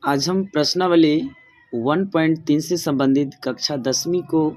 आज हम प्रश्नावली 1.3 से संबंधित कक्षा 10वीं को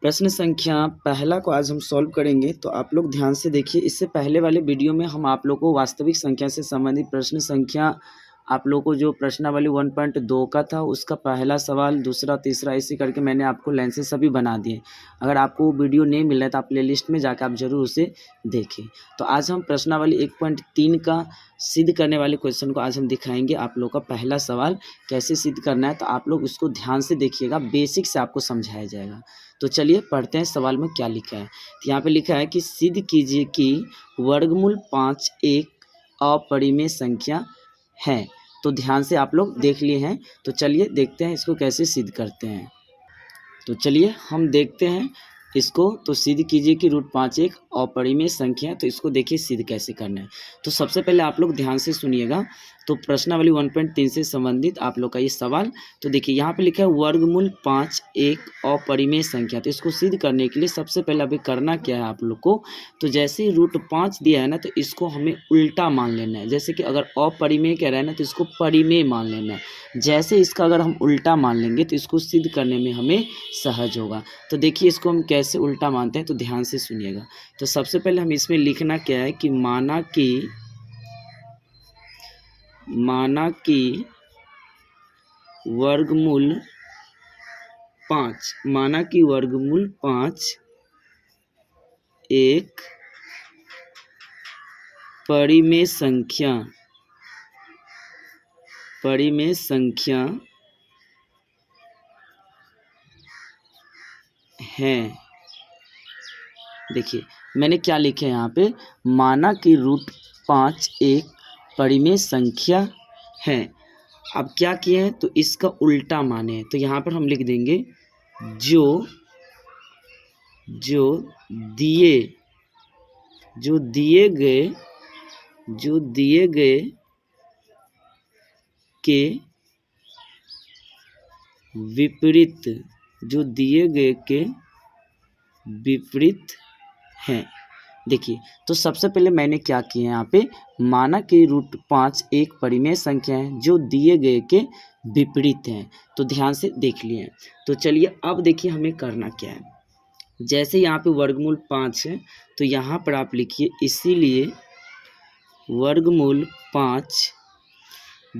प्रश्न संख्या पहला को आज हम सॉल्व करेंगे। तो आप लोग ध्यान से देखिए। इससे पहले वाले वीडियो में हम आप लोग को वास्तविक संख्या से संबंधित प्रश्न संख्या आप लोग को जो प्रश्नावली 1.2 का था उसका पहला सवाल, दूसरा, तीसरा ऐसे करके मैंने आपको लाइन से सभी बना दिए। अगर आपको वो वीडियो नहीं मिल रहा है तो आप प्लेलिस्ट में जाकर आप जरूर उसे देखें। तो आज हम प्रश्नावली 1.3 का सिद्ध करने वाले क्वेश्चन को आज हम दिखाएंगे। आप लोग का पहला सवाल कैसे सिद्ध करना है तो आप लोग उसको ध्यान से देखिएगा, बेसिक से आपको समझाया जाएगा। तो चलिए पढ़ते हैं सवाल में क्या लिखा है। तो यहाँ पे लिखा है कि सिद्ध कीजिए कि वर्गमूल 5 एक अपरिमेय संख्या है। तो ध्यान से आप लोग देख लिए हैं। तो चलिए देखते हैं इसको कैसे सिद्ध करते हैं। तो चलिए हम देखते हैं इसको। तो सिद्ध कीजिए कि √5 एक अपरिमेय संख्या है। तो इसको देखिए सिद्ध कैसे करना है। तो सबसे पहले आप लोग ध्यान से सुनिएगा। तो प्रश्नावली 1.3 से संबंधित आप लोग का ये सवाल। तो देखिए यहाँ पे लिखा है वर्गमूल 5 एक अपरिमेय संख्या। तो इसको सिद्ध करने के लिए सबसे पहले अभी करना क्या है आप लोग को, तो जैसे ही √5 दिया है ना तो इसको हमें उल्टा मान लेना है। जैसे कि अगर अपरिमेय कह रहा है ना तो इसको परिमेय मान लेना है। जैसे इसका अगर हम उल्टा मान लेंगे तो इसको सिद्ध करने में हमें सहज होगा। तो देखिए इसको हम कैसे उल्टा मानते हैं, तो ध्यान से सुनिएगा। तो सबसे पहले हम इसमें लिखना क्या है कि माना कि वर्गमूल 5 एक परिमेय संख्या है। देखिए मैंने क्या लिखे यहाँ पे, माना कि √5 एक परिमेय संख्या है। अब क्या किए हैं तो इसका उल्टा माने हैं। तो यहाँ पर हम लिख देंगे जो दिए गए के विपरीत हैं। देखिए तो सबसे पहले मैंने क्या किया यहाँ पे, माना कि √5 एक परिमेय संख्या है जो दिए गए के विपरीत हैं। तो ध्यान से देख लिए। तो चलिए अब देखिए हमें करना क्या है। जैसे यहाँ पे वर्गमूल 5 है तो यहाँ पर आप लिखिए इसीलिए वर्गमूल 5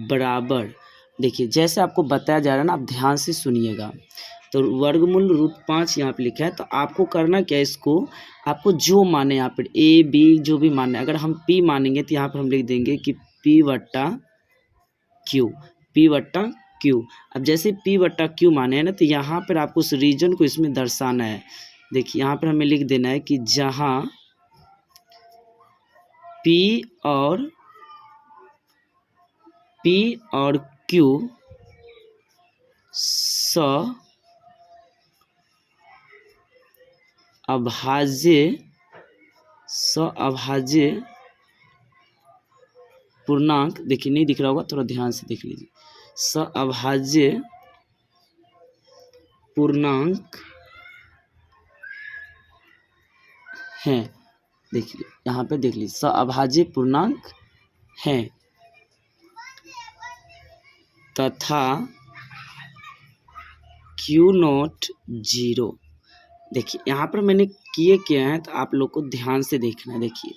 बराबर, देखिए जैसे आपको बताया जा रहा है ना, आप ध्यान से सुनिएगा। तो वर्गमूल √5 यहाँ पे लिखा है। तो आपको करना क्या है, इसको आपको जो माने यहाँ पर ए बी जो भी माने, अगर हम पी मानेंगे तो यहाँ पर हम लिख देंगे कि P बट्टा Q। अब जैसे P बट्टा Q माने हैं ना तो यहाँ पर आपको उस रीजन को इसमें दर्शाना है। देखिए यहाँ पर हमें लिख देना है कि जहाँ P और Q अभाज्य पूर्णांक, देखिए नहीं दिख रहा होगा, थोड़ा ध्यान से देख लीजिए, अभाज्य पूर्णांक हैं। देखिए यहाँ पे देख लीजिए अभाज्य पूर्णांक हैं तथा Q0 0। देखिए यहाँ पर मैंने किए क्या है तो आप लोग को ध्यान से देखना है। देखिए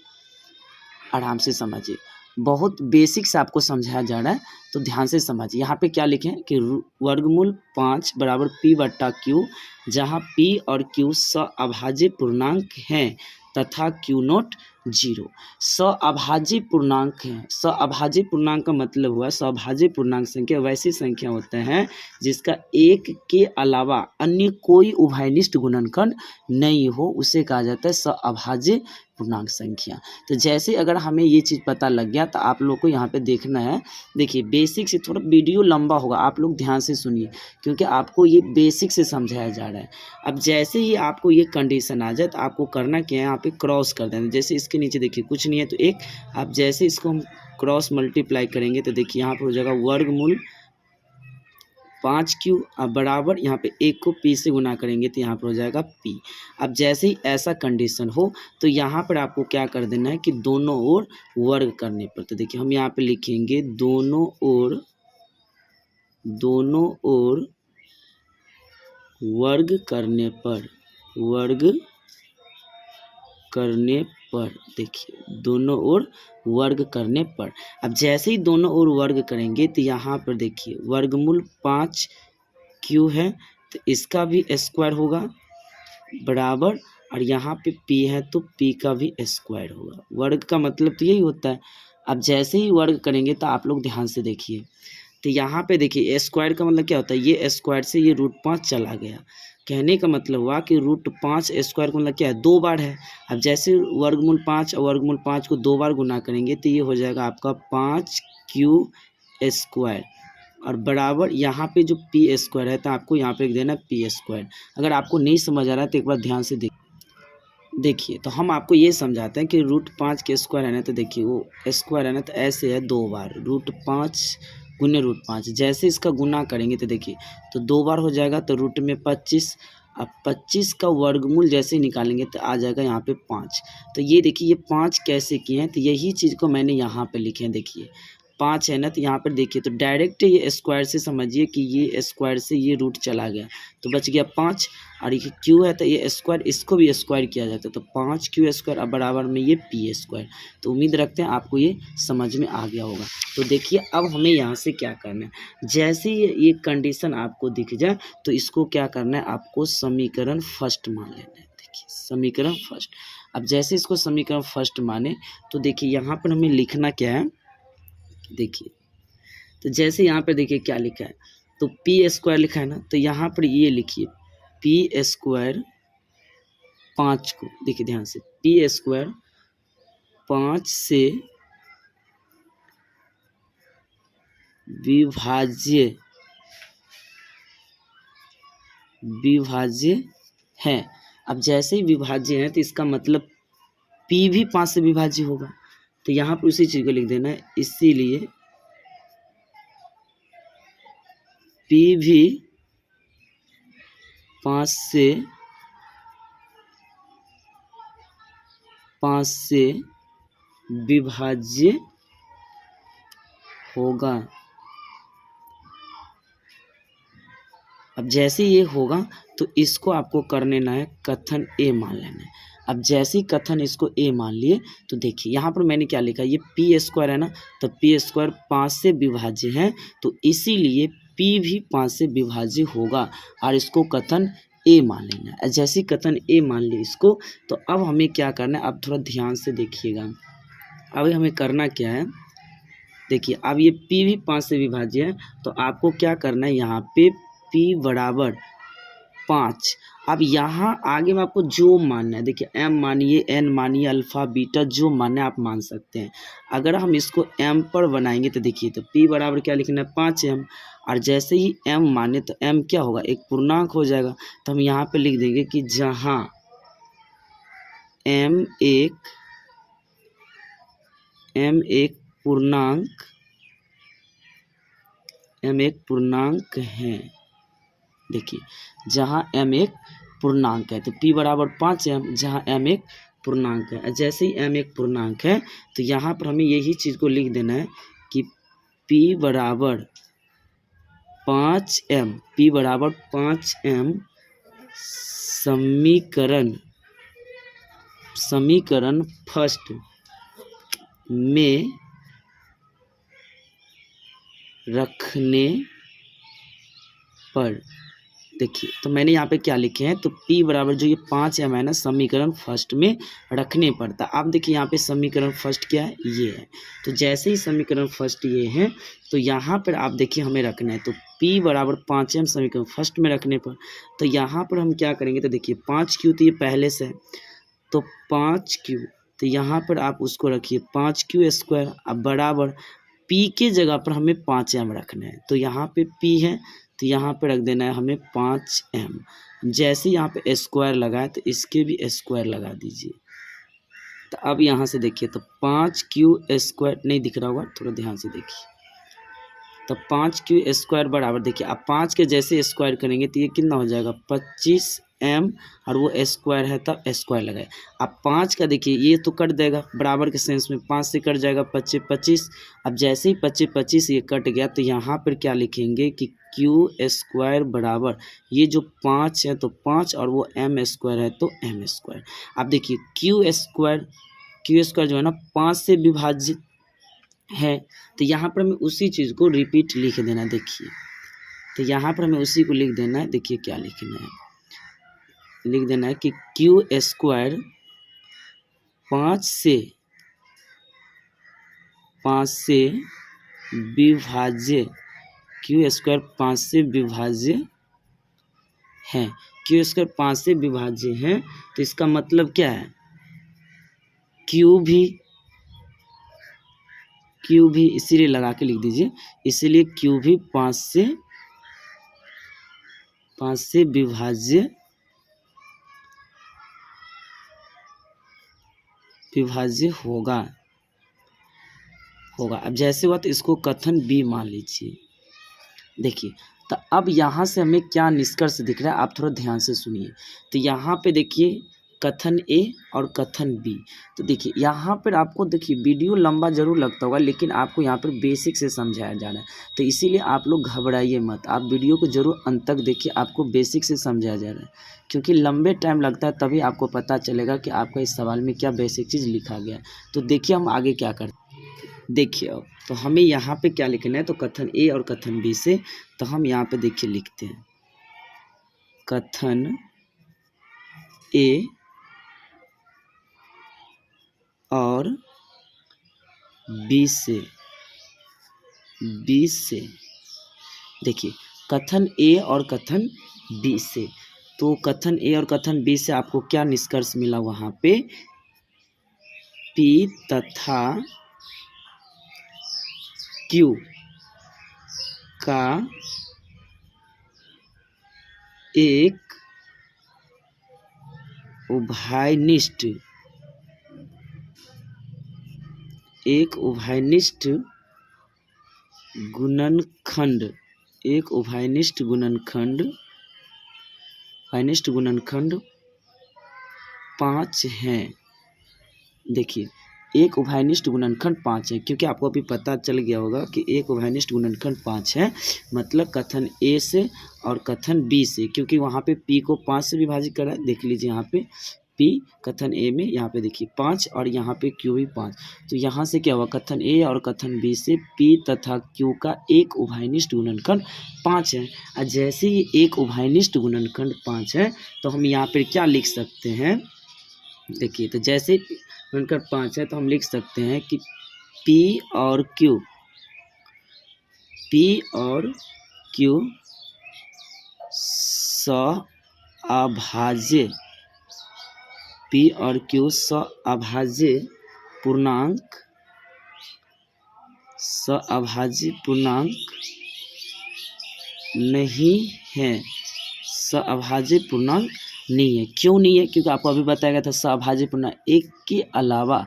आराम से समझिए, बहुत बेसिक से आपको समझाया जा रहा है तो ध्यान से समझिए। यहाँ पे क्या लिखे हैं कि वर्गमूल 5 बराबर P बट्टा Q, जहाँ P और Q अभाज्य पूर्णांक हैं तथा Q0 0। अभाज्य पूर्णांक है। अभाज्य पूर्णांक का मतलब हुआ अभाज्य पूर्णांक संख्या वैसी संख्या होता है जिसका एक के अलावा अन्य कोई उभयनिष्ठ गुणनखंड नहीं हो, उसे कहा जाता है अभाज्य पूर्णांक संख्या। तो जैसे अगर हमें ये चीज़ पता लग गया तो आप लोग को यहाँ पे देखना है। देखिए बेसिक से, थोड़ा वीडियो लंबा होगा, आप लोग ध्यान से सुनिए क्योंकि आपको ये बेसिक से समझाया जा रहा है। अब जैसे ही आपको ये कंडीशन आ जाए तो आपको करना क्या है, यहाँ पे क्रॉस कर देना। जैसे इसके नीचे देखिए कुछ नहीं है तो एक, आप जैसे इसको हम क्रॉस मल्टीप्लाई करेंगे तो देखिए यहाँ पर हो जाएगा वर्गमूल 5Q अब बराबर, यहाँ पे एक को P से गुना करेंगे तो यहाँ पर हो जाएगा P। अब जैसे ही ऐसा कंडीशन हो तो यहाँ पर आपको क्या कर देना है कि दोनों ओर वर्ग करने पर। तो देखिए हम यहाँ पे लिखेंगे दोनों ओर दोनों ओर वर्ग करने पर देखिए दोनों ओर वर्ग करने पर, अब जैसे ही दोनों ओर वर्ग करेंगे तो यहाँ पर देखिए वर्गमूल 5 क्यू है तो इसका भी स्क्वायर होगा बराबर, और यहाँ पे p है तो p का भी स्क्वायर होगा। वर्ग का मतलब तो यही होता है। अब जैसे ही वर्ग करेंगे तो आप लोग ध्यान से देखिए, तो यहाँ पे देखिए स्क्वायर का मतलब क्या होता है, ये स्क्वायर से ये √5 चला गया, कहने का मतलब हुआ कि √5 स्क्वायर का मतलब क्या है, 2 बार है। अब जैसे वर्गमूल 5 और वर्गमूल 5 को 2 बार गुना करेंगे तो ये हो जाएगा आपका 5q² और बराबर यहाँ पे जो p² है तो आपको यहाँ पे लिख देना p²। अगर आपको नहीं समझ आ रहा है तो एक बार ध्यान से देखिए, तो हम आपको ये समझाते हैं कि √5 के स्क्वायर है ना, तो देखिए वो स्क्वायर है ना तो ऐसे है 2 बार √5 गुने √5, जैसे इसका गुना करेंगे तो देखिए तो 2 बार हो जाएगा तो रूट में 25, अब 25 का वर्गमूल जैसे ही निकालेंगे तो आ जाएगा यहाँ पे 5। तो ये देखिए ये 5 कैसे किए हैं, तो यही चीज़ को मैंने यहाँ पे लिखे हैं, देखिए 5 है ना, तो यहाँ पर देखिए तो डायरेक्ट ये स्क्वायर से समझिए कि ये स्क्वायर से ये रूट चला गया तो बच गया 5, और ये क्यू है तो ये स्क्वायर इसको भी स्क्वायर किया जाता है तो 5q² अब बराबर में ये p²। तो उम्मीद रखते हैं आपको ये समझ में आ गया होगा। तो देखिए अब हमें यहाँ से क्या करना है, जैसे ये कंडीशन आपको दिख जाए तो इसको क्या करना है, आपको समीकरण फर्स्ट मान लेना है। देखिए समीकरण फर्स्ट, अब जैसे इसको समीकरण फर्स्ट माने तो देखिए यहाँ पर हमें लिखना क्या है, देखिए तो जैसे यहाँ पर देखिए क्या लिखा है, तो p² लिखा है ना, तो यहाँ पर ये लिखिए p² 5 को, देखिए ध्यान से p² 5 से विभाज्य है। अब जैसे ही विभाज्य है तो इसका मतलब p भी 5 से विभाज्य होगा, तो यहाँ पर उसी चीज़ को लिख देना है, इसीलिए p भी 5 से विभाज्य होगा। अब जैसे ये होगा तो इसको आपको कर लेना है कथन ए मान लेना है। अब जैसे ही कथन इसको ए मान लिए तो देखिए यहाँ पर मैंने क्या लिखा, ये p² है ना, तो p² 5 से विभाज्य है तो इसीलिए p भी 5 से विभाज्य होगा और इसको कथन ए मान लेना है। जैसे ही कथन ए मान लिए इसको, तो अब हमें क्या करना है, अब थोड़ा ध्यान से देखिएगा। अब हमें करना क्या है, देखिए अब ये p भी 5 से विभाज्य है तो आपको क्या करना है, यहाँ पे p बराबर 5। अब यहाँ आगे में आपको जो मानना है, देखिए m मानिए, n मानिए, अल्फ़ा बीटा जो मानना है आप मान सकते हैं। अगर हम इसको m पर बनाएंगे तो देखिए तो p बराबर क्या लिखना है 5m, और जैसे ही m माने तो m क्या होगा, एक पूर्णांक हो जाएगा। तो हम यहाँ पे लिख देंगे कि जहाँ m एक पूर्णांक है, देखिए जहाँ m एक पूर्णांक है तो p बराबर 5m, जहाँ m एक पूर्णांक है। जैसे ही m एक पूर्णांक है तो यहाँ पर हमें यही चीज़ को लिख देना है कि p बराबर 5m समीकरण फर्स्ट में रखने पर, देखिए तो मैंने यहाँ पे क्या लिखे हैं, तो p बराबर जो ये 5m है ना समीकरण फर्स्ट में रखने पड़ता। अब देखिए यहाँ पे समीकरण फर्स्ट क्या है, ये है। तो जैसे ही समीकरण फर्स्ट ये है तो यहाँ पर आप देखिए हमें रखना है, तो p बराबर 5m समीकरण फर्स्ट में रखने पर, तो यहाँ पर हम क्या करेंगे, तो देखिए 5q तो ये पहले से है तो 5q, तो यहाँ पर आप उसको रखिए 5q², अब बराबर p के जगह पर हमें 5m रखना है। तो यहाँ पे p है तो यहाँ पे रख देना है हमें 5m। जैसे यहाँ पे स्क्वायर लगाए तो इसके भी स्क्वायर लगा दीजिए। तो अब यहाँ से देखिए तो 5q² नहीं दिख रहा होगा, थोड़ा ध्यान से देखिए, तो 5q² बराबर देखिए अब 5 के जैसे स्क्वायर करेंगे तो ये कितना हो जाएगा 25 m और वो स्क्वायर है तब स्क्वायर लगाए। अब 5 का देखिए ये तो कट देगा बराबर के सेंस में, 5 से कट जाएगा 25 25। अब जैसे ही 25 25 ये कट गया तो यहाँ पर क्या लिखेंगे कि क्यू स्क्वायर बराबर ये जो 5 है तो 5 और वो m स्क्वायर है तो m स्क्वायर। अब देखिए क्यू स्क्वायर जो है ना 5 से विभाजित है, तो यहाँ पर हमें उसी चीज़ को रिपीट लिख देना। देखिए तो यहाँ पर हमें उसी को लिख देना है। देखिए क्या लिखना है, लिख देना है कि क्यू स्क्वायर 5 से विभाज्य, क्यू स्क्वायर 5 से विभाज्य है, क्यू स्क्वायर 5 से विभाज्य है। तो इसका मतलब क्या है, क्यू भी इसीलिए लगा के लिख दीजिए, इसीलिए क्यू भी 5 से विभाज्य होगा। अब जैसे हुआ तो इसको कथन बी मान लीजिए। देखिए तो अब यहाँ से हमें क्या निष्कर्ष दिख रहा है, आप थोड़ा ध्यान से सुनिए। तो यहाँ पे देखिए कथन ए और कथन बी। तो देखिए यहाँ पर आपको देखिए वीडियो लंबा जरूर लगता होगा, लेकिन आपको यहाँ पर बेसिक से समझाया जा रहा है, तो इसीलिए आप लोग घबराइए मत, आप वीडियो को जरूर अंत तक देखिए, आपको बेसिक से समझाया जा रहा है। क्योंकि लंबे टाइम लगता है तभी आपको पता चलेगा कि आपका इस सवाल में क्या बेसिक चीज़ लिखा गया है। तो देखिए हम आगे क्या करते हैं। देखिए अब तो हमें यहाँ पे क्या लिखना है, तो कथन ए और कथन बी से, तो हम यहाँ पे देखिए लिखते हैं कथन ए और बी से देखिए कथन ए और कथन बी से, तो कथन ए और कथन बी से आपको क्या निष्कर्ष मिला, वहाँ पे P तथा Q का एक उभयनिष्ठ गुणनखंड 5 है। देखिए एक उभयनिष्ठ गुणनखंड 5 है, क्योंकि आपको अभी पता चल गया होगा कि एक उभयनिष्ठ गुणनखंड 5 है, मतलब कथन ए से और कथन बी से, क्योंकि वहाँ पे p को 5 से विभाजित करा है। देख लीजिए यहाँ पे p कथन ए में, यहाँ पे देखिए 5 और यहाँ पे q भी 5, तो यहाँ से क्या हुआ, कथन ए और कथन बी से p तथा q का एक उभयनिष्ठ गुणनखंड 5 है। और जैसे ही एक उभयनिष्ठ गुणनखंड 5 है तो हम यहाँ पर क्या लिख सकते हैं, देखिए तो जैसे गुणनखंड 5 है तो हम लिख सकते हैं कि P और Q सअभाज्य पूर्णांक नहीं है, क्यों नहीं है, क्योंकि आपको अभी बताया गया था सअभाज्य पूर्णांक, एक के अलावा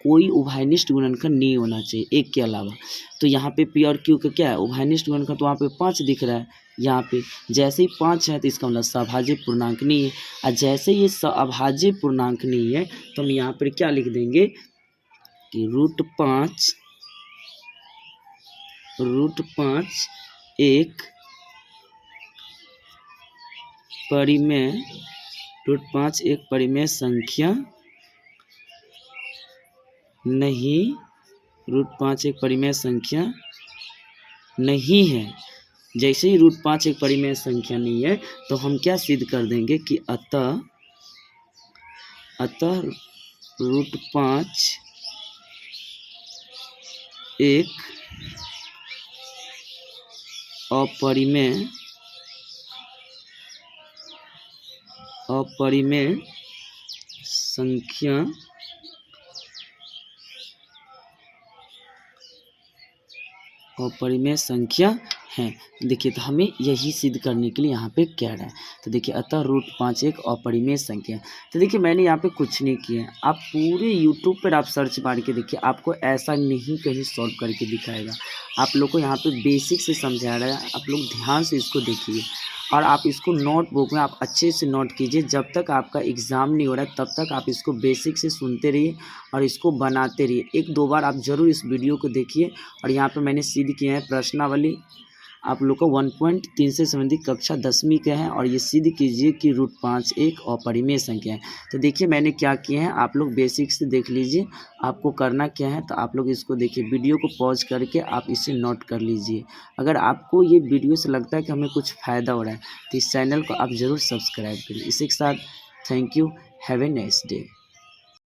कोई उभयनिष्ठ गुणनखंड नहीं होना चाहिए, एक के अलावा। तो यहाँ पे P और Q का क्या है, उभयनिष्ठ गुणनखंड, तो वहाँ पे 5 दिख रहा है, यहाँ पे जैसे ही 5 है तो इसका मतलब सअभाज्य पूर्णांक नहीं है। और जैसे ये सअभाज्य पूर्णांक नहीं है तो हम यहाँ पर क्या लिख देंगे कि √5 एक परिमेय संख्या नहीं, √5 एक परिमेय संख्या नहीं है। जैसे ही √5 एक परिमेय संख्या नहीं है तो हम क्या सिद्ध कर देंगे कि अतः √5 एक अपरिमेय संख्या है। देखिए तो हमें यही सिद्ध करने के लिए यहाँ पे कह रहा है। तो देखिए अतः √5 एक अपरिमेय संख्या है। तो देखिए मैंने यहाँ पे कुछ नहीं किया है, आप पूरे यूट्यूब पर आप सर्च मार के देखिए, आपको ऐसा नहीं कहीं सॉल्व करके दिखाएगा। आप लोग को यहाँ पे बेसिक से समझा रहा है, आप लोग ध्यान से इसको देखिए। और आप इसको नोटबुक में आप अच्छे से नोट कीजिए। जब तक आपका एग्ज़ाम नहीं हो रहा है तब तक आप इसको बेसिक से सुनते रहिए और इसको बनाते रहिए। 1-2 बार आप ज़रूर इस वीडियो को देखिए। और यहाँ पे मैंने सिद्ध किए हैं प्रश्नावली, आप लोग को 1.3 से संबंधित कक्षा 10वीं के हैं और ये सिद्ध कीजिए कि √5 एक अपरिमेय संख्या है। तो देखिए मैंने क्या किए हैं, आप लोग बेसिक से देख लीजिए। आपको करना क्या है, तो आप लोग इसको देखिए, वीडियो को पॉज करके आप इसे नोट कर लीजिए। अगर आपको ये वीडियो से लगता है कि हमें कुछ फ़ायदा हो रहा है तो इस चैनल को आप ज़रूर सब्सक्राइब करिए। इसी के साथ thank you, have a nice day.